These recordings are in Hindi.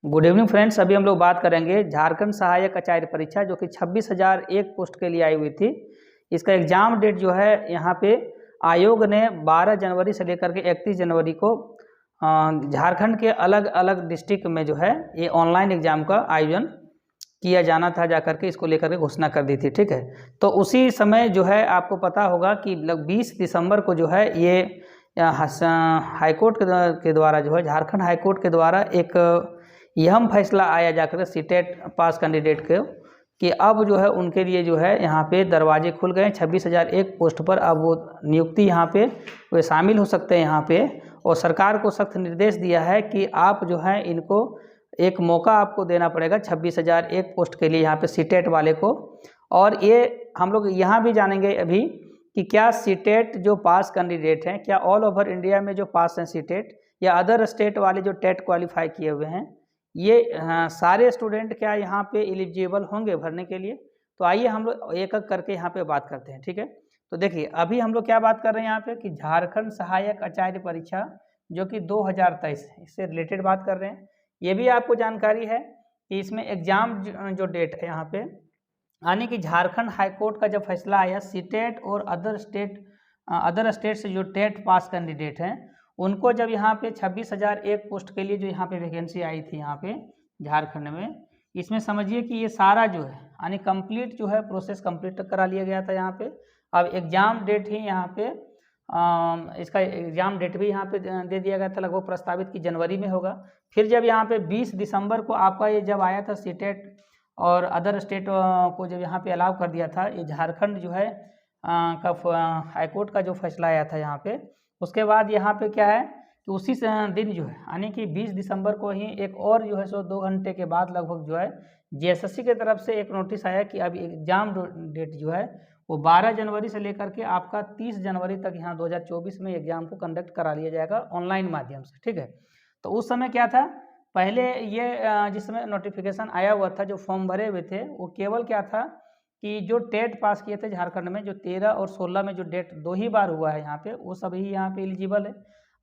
Good evening friends. अभी हम लोग बात करेंगे झारखंड सहायक आचार्य परीक्षा जो कि 26,001 पोस्ट के लिए आई हुई थी। इसका एग्ज़ाम डेट जो है यहाँ पे आयोग ने 12 जनवरी से लेकर के 31 जनवरी को झारखंड के अलग अलग डिस्ट्रिक्ट में जो है ये ऑनलाइन एग्ज़ाम का आयोजन किया जाना था, जा करके इसको लेकर के घोषणा कर दी थी। ठीक है, तो उसी समय जो है आपको पता होगा कि 20 दिसंबर को जो है ये हाईकोर्ट के द्वारा जो है झारखंड हाईकोर्ट के द्वारा एक यह फैसला आया जाकर सीटेट पास कैंडिडेट के कि अब जो है उनके लिए जो है यहाँ पे दरवाजे खुल गए। 26,001 पोस्ट पर अब वो नियुक्ति यहाँ पे वे शामिल हो सकते हैं यहाँ पे। और सरकार को सख्त निर्देश दिया है कि आप जो है इनको एक मौका आपको देना पड़ेगा 26,001 पोस्ट के लिए यहाँ पे सीटेट वाले को। और ये हम लोग यहाँ भी जानेंगे अभी कि क्या सीटेट जो पास कैंडिडेट हैं, क्या ऑल ओवर इंडिया में जो पास हैं सीटेट या अदर स्टेट वाले जो टेट क्वालिफाई किए हुए हैं, ये सारे स्टूडेंट क्या यहाँ पे एलिजिबल होंगे भरने के लिए। तो आइए हम लोग एक एक करके यहाँ पे बात करते हैं। ठीक है, तो देखिए अभी हम लोग क्या बात कर रहे हैं यहाँ पे कि झारखंड सहायक आचार्य परीक्षा जो कि 2023 है, इससे रिलेटेड बात कर रहे हैं। ये भी आपको जानकारी है कि इसमें एग्जाम जो डेट है यहाँ पे यानी कि झारखंड हाईकोर्ट का जब फैसला आया सीटेट और अदर स्टेट से जो टेट पास कैंडिडेट हैं उनको जब यहाँ पे 26,001 पोस्ट के लिए जो यहाँ पे वैकेंसी आई थी यहाँ पे झारखंड में, इसमें समझिए कि ये सारा जो है यानी कंप्लीट जो है प्रोसेस कंप्लीट करा लिया गया था यहाँ पे। अब एग्ज़ाम डेट ही यहाँ पे इसका एग्ज़ाम डेट भी यहाँ पे दे दिया गया था, लगभग प्रस्तावित कि जनवरी में होगा। फिर जब यहाँ पे 20 दिसंबर को आपका ये जब आया था सीटेट और अदर स्टेट को जब यहाँ पे अलाउ कर दिया था, ये झारखंड जो है हाईकोर्ट का जो फैसला आया था यहाँ पे, उसके बाद यहाँ पे क्या है कि उसी दिन जो है यानी कि 20 दिसंबर को ही एक और जो है सो 2 घंटे के बाद लगभग जो है जेएसएससी की तरफ से एक नोटिस आया कि अब एग्ज़ाम डेट जो है वो 12 जनवरी से लेकर के आपका 30 जनवरी तक यहाँ 2024 में एग्ज़ाम को कंडक्ट करा लिया जाएगा ऑनलाइन माध्यम से। ठीक है, तो उस समय क्या था, पहले ये जिस समय नोटिफिकेशन आया हुआ था, जो फॉर्म भरे हुए थे वो केवल क्या था कि जो टेट पास किए थे झारखंड में, जो 13 और 16 में जो डेट 2 ही बार हुआ है यहाँ पे, वो सभी यहाँ पे एलिजिबल है।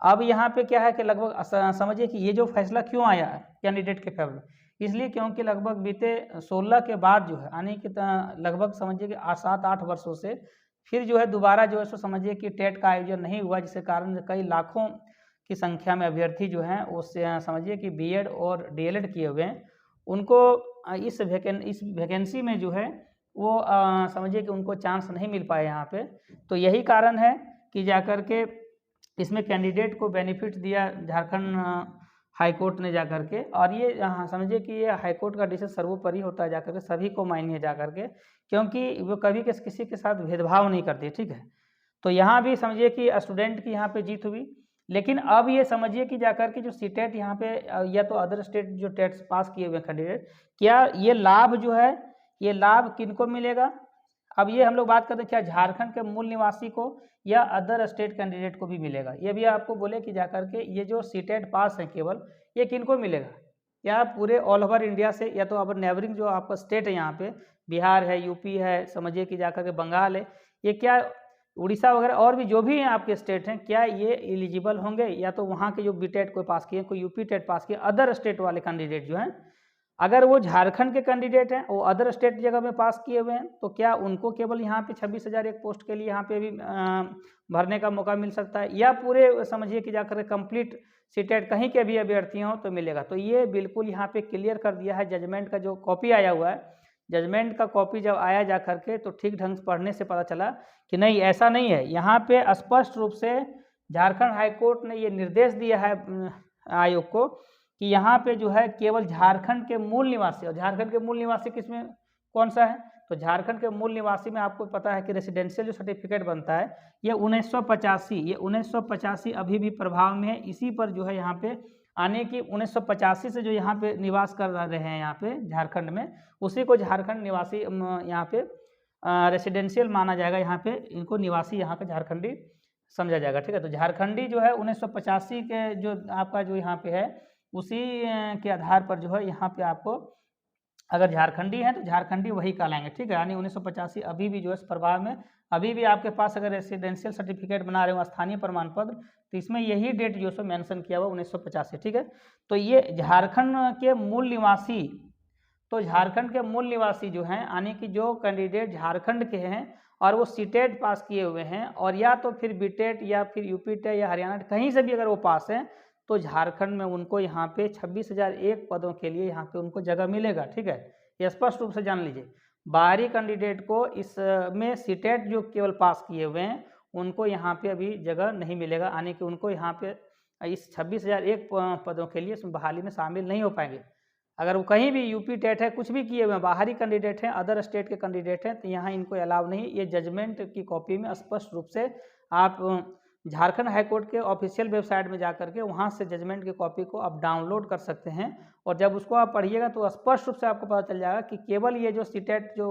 अब यहाँ पे क्या है कि लगभग समझिए कि ये जो फैसला क्यों आया है कैंडिडेट के फेवर में, इसलिए क्योंकि लगभग बीते 16 के बाद जो है यानी कि लगभग समझिए कि 7-8 वर्षों से फिर जो है दोबारा जो है सो समझिए कि टेट का आयोजन नहीं हुआ, जिसके कारण कई लाखों की संख्या में अभ्यर्थी जो हैं उससे समझिए कि बीएड और डीएलएड किए हुए हैं, उनको इस वैकेंसी में जो है वो समझिए कि उनको चांस नहीं मिल पाए यहाँ पे। तो यही कारण है कि जाकर के इसमें कैंडिडेट को बेनिफिट दिया झारखंड हाईकोर्ट ने जाकर के। और ये यहाँ समझिए कि ये हाईकोर्ट का डिसीजन सर्वोपरि होता है जाकर के, सभी को मायने है जाकर के, क्योंकि वो कभी किसी के साथ भेदभाव नहीं करती। ठीक है, तो यहाँ भी समझिए कि स्टूडेंट की यहाँ पे जीत हुई। लेकिन अब ये समझिए कि जाकर के जो सीटेट यहाँ पे या तो अदर स्टेट जो टेट्स पास किए हुए कैंडिडेट, क्या ये लाभ जो है ये लाभ किनको मिलेगा। अब ये हम लोग बात करते हैं क्या झारखंड के मूल निवासी को या अदर स्टेट कैंडिडेट को भी मिलेगा। ये भी आपको बोले कि जाकर के ये जो सीटेट पास है केवल ये किनको मिलेगा, या पूरे ऑल ओवर इंडिया से, या तो अब नेबरिंग जो आपका स्टेट है यहाँ पे बिहार है, यूपी है, समझिए कि जाकर के बंगाल है, ये क्या उड़ीसा वगैरह और भी जो भी हैं आपके स्टेट हैं, क्या ये एलिजिबल होंगे, या तो वहाँ के जो बीटेट कोई पास किए, कोई यूपी टेट पास किए, अदर स्टेट वाले कैंडिडेट जो हैं, अगर वो झारखंड के कैंडिडेट हैं वो अदर स्टेट जगह में पास किए हुए हैं, तो क्या उनको केवल यहाँ पे 26,001 पोस्ट के लिए यहाँ पे भी भरने का मौका मिल सकता है, या पूरे समझिए कि जाकर कंप्लीट सीटेट कहीं के भी अभ्यर्थी हों तो मिलेगा। तो ये बिल्कुल यहाँ पे क्लियर कर दिया है। जजमेंट का जो कॉपी आया हुआ है, जजमेंट का कॉपी जब आया जा करके तो ठीक ढंग से पढ़ने से पता चला कि नहीं, ऐसा नहीं है। यहाँ पे स्पष्ट रूप से झारखंड हाईकोर्ट ने ये निर्देश दिया है आयोग को कि यहाँ पे जो है केवल झारखंड के मूल निवासी, और झारखंड के मूल निवासी किसमें कौन सा है, तो झारखंड के मूल निवासी में आपको पता है कि रेसिडेंशियल जो सर्टिफिकेट बनता है ये 1985 अभी भी प्रभाव में है। इसी पर जो है यहाँ पे आने की 1985 से जो यहाँ पे निवास कर रहे हैं यहाँ पे झारखंड में, उसी को झारखंड निवासी यहाँ पे रेसिडेंशियल माना जाएगा। यहाँ पे इनको निवासी यहाँ पे झारखंडी समझा जाएगा। ठीक है, तो झारखंडी जो है 1985 के जो आपका जो यहाँ पे है उसी के आधार पर जो है यहाँ पे आपको अगर झारखंडी हैं तो झारखंडी वही कहलाएंगे, ठीक है। यानी 1985 अभी भी जो है प्रभाव में, अभी भी आपके पास अगर रेसिडेंशियल सर्टिफिकेट बना रहे हो स्थानीय प्रमाण पत्र, तो इसमें यही डेट जो है मेंशन किया हुआ 1985, ठीक है। तो ये झारखंड के मूल निवासी, तो झारखंड के मूल निवासी जो हैं, यानी कि जो कैंडिडेट झारखंड के हैं और वो सीटेट पास किए हुए हैं, और या तो फिर बीटेट या फिर यूपी टेट या हरियाणा कहीं से भी अगर वो पास हैं, तो झारखंड में उनको यहाँ पे 26,001 पदों के लिए यहाँ पे उनको जगह मिलेगा, ठीक है। ये स्पष्ट रूप से जान लीजिए। बाहरी कैंडिडेट को इसमें सीटेट जो केवल पास किए हुए हैं उनको यहाँ पे अभी जगह नहीं मिलेगा, यानी कि उनको यहाँ पे इस 26,001 पदों के लिए इसमें बहाली में शामिल नहीं हो पाएंगे। अगर वो कहीं भी यूपी टेट है, कुछ भी किए हुए हैं, बाहरी कैंडिडेट हैं, अदर स्टेट के कैंडिडेट हैं, तो यहाँ इनको अलाउ नहीं। ये जजमेंट की कॉपी में स्पष्ट रूप से आप झारखंड हाईकोर्ट के ऑफिशियल वेबसाइट में जाकर के वहाँ से जजमेंट की कॉपी को आप डाउनलोड कर सकते हैं, और जब उसको आप पढ़िएगा तो स्पष्ट रूप से आपको पता चल जाएगा कि केवल ये जो सीटेट जो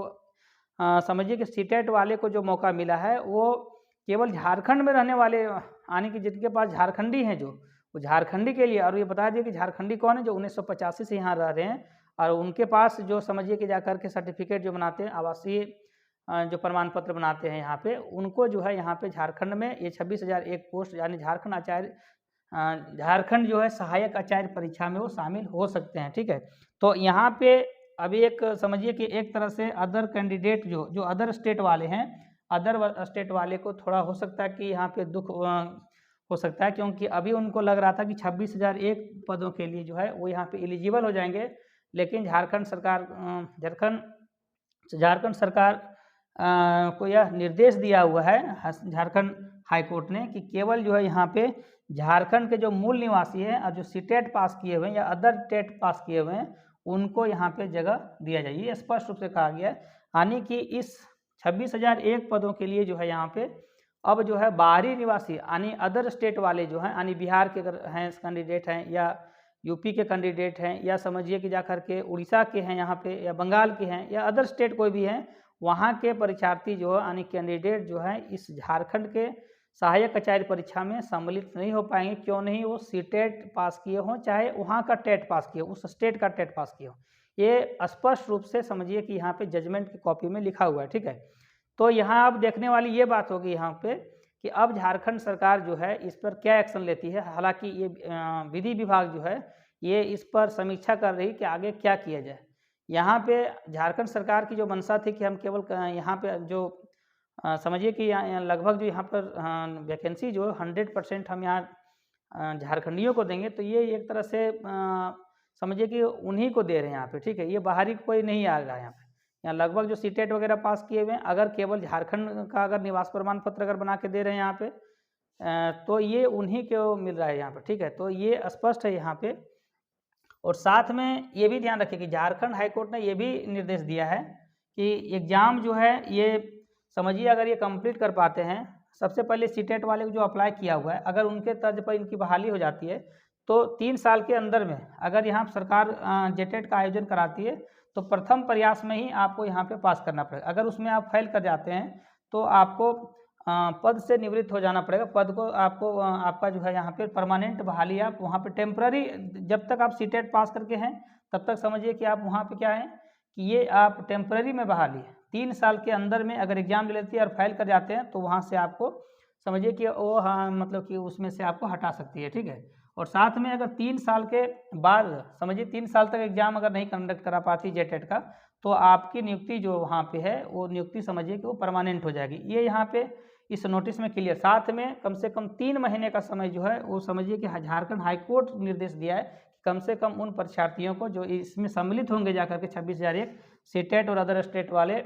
समझिए कि सीटेट वाले को जो मौका मिला है वो केवल झारखंड में रहने वाले, यानी कि जिनके पास झारखंडी हैं जो, वो झारखंडी के लिए। और ये बता दिए कि झारखंडी कौन है, जो 1985 से यहाँ रह रहे हैं और उनके पास जो समझिए कि जाकर के सर्टिफिकेट जो बनाते हैं, आवासीय जो प्रमाण पत्र बनाते हैं यहाँ पे, उनको जो है यहाँ पे झारखंड में ये 26,001 पोस्ट, यानी झारखंड आचार्य झारखंड जो है सहायक आचार्य परीक्षा में वो शामिल हो सकते हैं, ठीक है। तो यहाँ पे अभी एक समझिए कि एक तरह से अदर कैंडिडेट जो अदर स्टेट वाले हैं, अदर स्टेट वाले को थोड़ा हो सकता है कि यहाँ पे दुख हो सकता है, क्योंकि अभी उनको लग रहा था कि 26,001 पदों के लिए जो है वो यहाँ पे एलिजिबल हो जाएंगे, लेकिन झारखंड सरकार को यह निर्देश दिया हुआ है झारखंड हाईकोर्ट ने कि केवल जो है यहाँ पे झारखंड के जो मूल निवासी हैं और जो सीटेट पास किए हुए हैं या अदर टेट पास किए हुए हैं उनको यहाँ पे जगह दिया जाए। ये स्पष्ट रूप से कहा गया है, यानी कि इस 26,001 पदों के लिए जो है यहाँ पे अब जो है बाहरी निवासी यानी अदर स्टेट वाले जो हैं, यानी बिहार के अगर हैं कैंडिडेट हैं या यूपी के कैंडिडेट हैं या समझिए कि जाकर के उड़ीसा के हैं यहाँ पे या बंगाल के हैं या अदर स्टेट कोई भी हैं, वहाँ के परीक्षार्थी जो है यानी कैंडिडेट जो है इस झारखंड के सहायक आचार्य परीक्षा में सम्मिलित नहीं हो पाएंगे। क्यों नहीं? वो सीटेट पास किए हों, चाहे वहाँ का टेट पास किए, उस स्टेट का टेट पास किए हों। ये स्पष्ट रूप से समझिए कि यहाँ पे जजमेंट की कॉपी में लिखा हुआ है, ठीक है। तो यहाँ अब देखने वाली ये बात होगी यहाँ पे कि अब झारखंड सरकार जो है इस पर क्या एक्शन लेती है। हालांकि ये विधि विभाग जो है ये इस पर समीक्षा कर रही कि आगे क्या किया जाए। यहाँ पे झारखंड सरकार की जो मंशा थी कि हम केवल यहाँ पे जो समझिए कि लगभग जो यहाँ पर वैकेंसी जो 100% हम यहाँ झारखंडियों को देंगे, तो ये एक तरह से समझिए कि उन्हीं को दे रहे हैं यहाँ पे, ठीक है। ये बाहरी कोई नहीं आ रहा है यहाँ पे। यहाँ लगभग जो सीटेट वगैरह पास किए हुए हैं, अगर केवल झारखंड का अगर निवास प्रमाण पत्र अगर बना के दे रहे हैं यहाँ पे, तो ये उन्हीं को मिल रहा है यहाँ पे, ठीक है। तो ये स्पष्ट है यहाँ पे। और साथ में ये भी ध्यान रखिए कि झारखंड हाईकोर्ट ने ये भी निर्देश दिया है कि एग्ज़ाम जो है ये समझिए अगर ये कंप्लीट कर पाते हैं, सबसे पहले सीटेट वाले को जो अप्लाई किया हुआ है, अगर उनके तर्ज पर इनकी बहाली हो जाती है तो 3 साल के अंदर में अगर यहाँ सरकार जेटेट का आयोजन कराती है तो प्रथम प्रयास में ही आपको यहाँ पे पास करना पड़ेगा। अगर उसमें आप फेल कर जाते हैं तो आपको पद से निवृत्त हो जाना पड़ेगा। पद को आपको आपका जो है यहाँ पे परमानेंट बहाली, आप वहाँ पे टेम्पररी जब तक आप सीटेट पास करके हैं तब तक समझिए कि आप वहाँ पे क्या है कि ये आप टेम्पररी में बहाली है। 3 साल के अंदर में अगर एग्जाम ले लेती है और फेल कर जाते हैं तो वहाँ से आपको समझिए कि वो मतलब कि उसमें से आपको हटा सकती है, ठीक है। और साथ में अगर 3 साल के बाद समझिए 3 साल तक एग्जाम अगर नहीं कंडक्ट करा पाती जेटेट का, तो आपकी नियुक्ति जो वहाँ पे है वो नियुक्ति समझिए कि वो परमानेंट हो जाएगी। ये यहाँ पे इस नोटिस में क्लियर। साथ में कम से कम 3 महीने का समय जो है वो समझिए कि झारखंड हाईकोर्ट निर्देश दिया है कम से कम उन परीक्षार्थियों को जो इसमें सम्मिलित होंगे जाकर के 26,001 सीटेट और अदर स्टेट वाले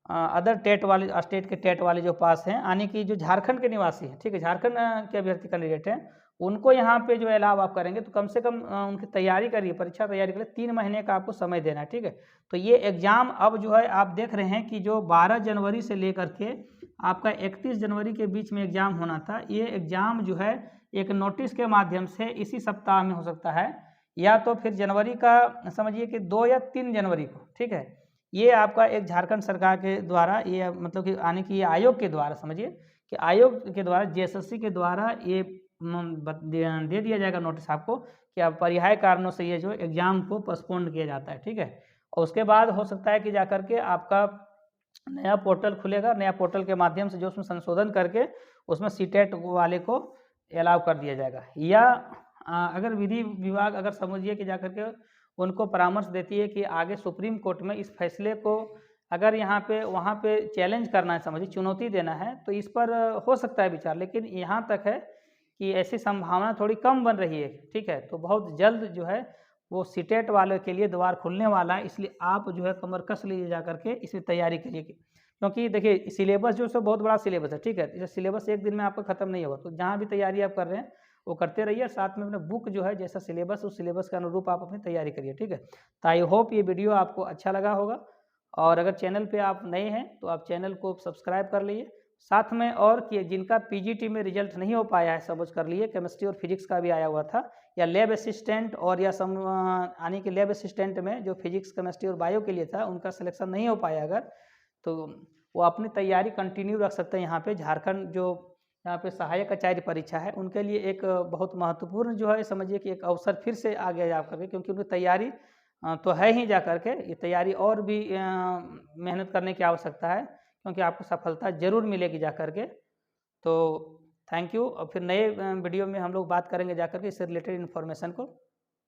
अदर टेट वाले स्टेट के टेट वाले जो पास हैं, यानी कि जो झारखंड के निवासी हैं, ठीक है, झारखंड के अभ्यर्थी कैंडिडेट हैं, उनको यहाँ पे जो अलाव आप करेंगे तो कम से कम उनकी तैयारी करिए, परीक्षा तैयारी के लिए 3 महीने का आपको समय देना है, ठीक है। तो ये एग्ज़ाम अब जो है आप देख रहे हैं कि जो 12 जनवरी से लेकर के आपका 31 जनवरी के बीच में एग्ज़ाम होना था, ये एग्ज़ाम जो है एक नोटिस के माध्यम से इसी सप्ताह में हो सकता है, या तो फिर जनवरी का समझिए कि 2 या 3 जनवरी को, ठीक है। ये आपका एक झारखंड सरकार के द्वारा ये मतलब कि आने की आयोग के द्वारा समझिए कि आयोग के द्वारा जेएसएससी के द्वारा ये दे दिया जाएगा नोटिस आपको कि अब अपरिहार्य कारणों से ये जो एग्ज़ाम को पोस्टपोन किया जाता है, ठीक है। और उसके बाद हो सकता है कि जा कर के आपका नया पोर्टल खुलेगा, नया पोर्टल के माध्यम से जो उसमें संशोधन करके उसमें सीटेट वाले को अलाउ कर दिया जाएगा। या अगर विधि विभाग अगर समझिए कि जा कर के उनको परामर्श देती है कि आगे सुप्रीम कोर्ट में इस फैसले को अगर यहाँ पे वहाँ पे चैलेंज करना है, समझिए चुनौती देना है, तो इस पर हो सकता है विचार, लेकिन यहाँ तक है कि ऐसी संभावना थोड़ी कम बन रही है। ठीक है, तो बहुत जल्द जो है वो सीटेट वाले के लिए द्वार खुलने वाला है, इसलिए आप जो है कमर कस लीजिए जा करके इसमें तैयारी करिए। क्योंकि देखिए सिलेबस जो है बहुत बड़ा सिलेबस है। ठीक है, इसे सिलेबस एक दिन में आपका खत्म नहीं होगा, तो जहाँ भी तैयारी आप कर रहे हैं वो करते रहिए, साथ में अपने बुक जो है जैसा सिलेबस उस सिलेबस के अनुरूप आप अपनी तैयारी करिए। ठीक है, तो आई होप ये वीडियो आपको अच्छा लगा होगा, और अगर चैनल पे आप नए हैं तो आप चैनल को सब्सक्राइब कर लीजिए। साथ में और कि जिनका पीजीटी में रिजल्ट नहीं हो पाया है, समझ कर लिए, केमिस्ट्री और फिजिक्स का भी आया हुआ था, या लैब असिस्टेंट और या आने के लैब असिस्टेंट में जो फिजिक्स केमिस्ट्री और बायो के लिए था उनका सिलेक्शन नहीं हो पाया अगर, तो वो अपनी तैयारी कंटिन्यू रख सकते हैं। यहाँ पे झारखंड जो यहाँ पे सहायक आचार्य परीक्षा है उनके लिए एक बहुत महत्वपूर्ण जो है समझिए कि एक अवसर फिर से आ गया जा करके, क्योंकि उनकी तैयारी तो है ही जा करके, ये तैयारी और भी मेहनत करने की आवश्यकता है, क्योंकि आपको सफलता जरूर मिलेगी जा करके। तो थैंक यू, और फिर नए वीडियो में हम लोग बात करेंगे जा करके इससे रिलेटेड इन्फॉर्मेशन को।